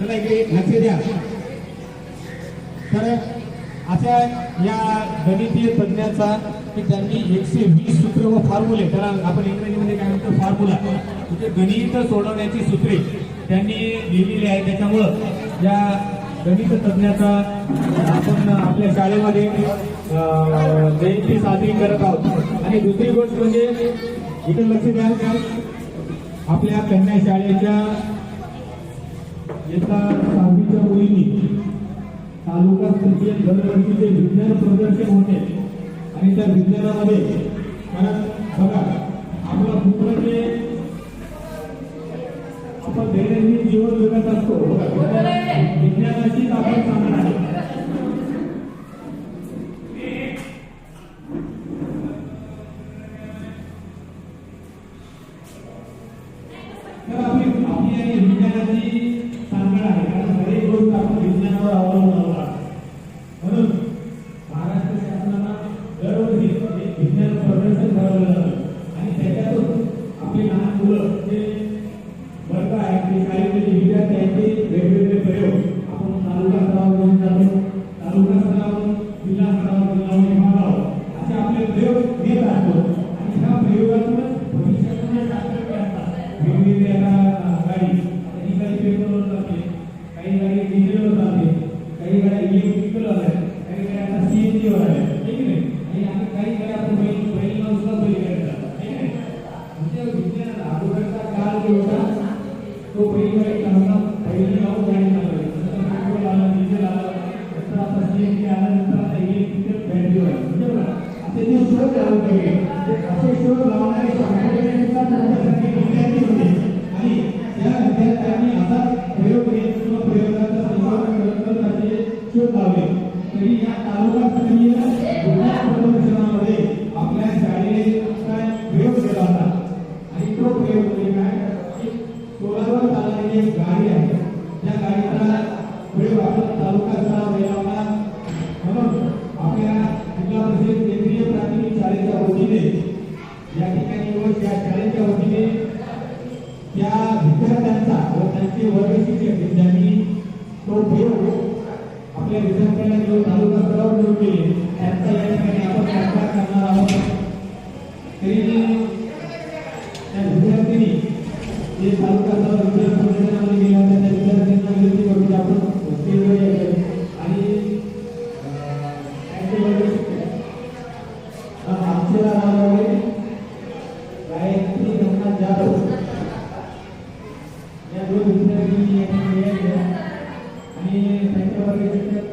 चला इकडे लक्ष द्या. तर अशा या गणितीय तज्ञाचा की त्यांनी 120 सूत्र व फॉर्म्युले, त्याला आपण इंग्रजीमध्ये काय म्हणतो फॉर्म्युला, म्हणजे गणित सोडवण्याची सूत्रे त्यांनी लिहिलेली आहे. त्याच्यामुळं या गणित तज्ञाचा आपण आपल्या शाळेमध्ये जयंती साजरी करत आहोत. आणि दुसरी गोष्ट म्हणजे इथं लक्ष द्या, आपल्या कन्या शाळेच्या इयत्ता 6वीच्या मुलींनी तालुका स्तरीय दरवर्षीचे विज्ञान प्रदर्शन होते. आणि त्या विज्ञानामध्ये कारण बघा आपला पुत्र जे आपण दैनंदिन जीवन जगत असतो, विज्ञानाचीच आपण सांगणार आहे. तर आपली विज्ञानाची सांगणार आहे, कारण बरेच गोष्ट आपण विज्ञानावर अवलंबून आहोत. म्हणून महाराष्ट्र शासनाला दरवर्षी विज्ञान प्रदर्शन भरवलं जातं. आणि त्याच्यातून आपली लहान मुलं जे वर्ग आहेत, ते शाळेतले जे विद्यार्थी आहेत, ते वेगवेगळे प्रयोग आपण तालुका स्तरावर जातो, तालुका स्तरावरून जिल्हा स्तरावर, जिल्ह्यावर विभागावर असे आपले प्रयोग घेत असतो. आणि ह्या प्रयोगातूनच भविष्यातून शास्त्रज्ञ असतात. वेगवेगळ्या गाडी, काही गाडी पेट्रोलवर जाते, काही गाडी डिझेलवर जाते, काही गाड्या इलेक्ट्रिकल आल्या, काही गाड्या आता CNG वर आल्या, ठीक आहे. आणि काही गाड्या आपण बैल माणूसला बैल करतात, ठीक आहे. म्हणजे विज्ञान अगोदरचा काळ जो होता तो बैलगाडी चालवणं, बैल लावून गाडी चालवायची. नंतर पेट्रोल आलं, डिझेल आलं, नंतर आता CNG आलं, नंतर आता इलेक्ट्रिकल बॅटरीवर आलं. म्हणजे बघा असे जे शोध लावून गेले, असे शोध लावणारे शास्त्रज्ञ सुद्धा तुमच्यासाठी विद्यार्थी होते. आणि त्या विद्यार्थ्यांनी असा प्रयोग घेत किंवा प्रयोगाचा संशोधन करत असे शोध लावले. तरी या तालुका स्तरीय विज्ञान प्रदर्शनामध्ये आपल्या शाळेचा प्रयोग केला होता. आणि तो प्रयोग म्हणजे काय, सोलारवर चालणारी एक गाडी आहे, त्या गाडीचा प्रयोग आपण तालुका स्तरावर केला होता. म्हणून आपल्या जिल्हा परिषद केंद्रीय प्राथमिक शाळेच्या वतीने या ठिकाणी व त्या शाळेच्या वतीने त्या विद्यार्थ्यांचा व त्यांचे वर्ग शिक्षक ज्यांनी तो प्रयोग आपल्या विद्यार्थ्यांना घेऊन तालुका स्तरावर घेऊन गेले, त्यांचा या ठिकाणी आपण सत्कार करणार आहोत. तरी त्या विद्यार्थ्यांनी जे तालुका स्तरावर विज्ञान प्रदर्शनामध्ये गेल्या होत्या त्या विद्यार्थ्यांना विनंती करतो आपण स्टेजवर यायचं. आणि त्यांचे वर्ग शिक्षक अक्षरा रावळे, गायत्री रंगनाथ जाधव या दोन विद्यार्थ्यांनी या ठिकाणी यायचं. आणि त्यांच्या वर्ग शिक्षक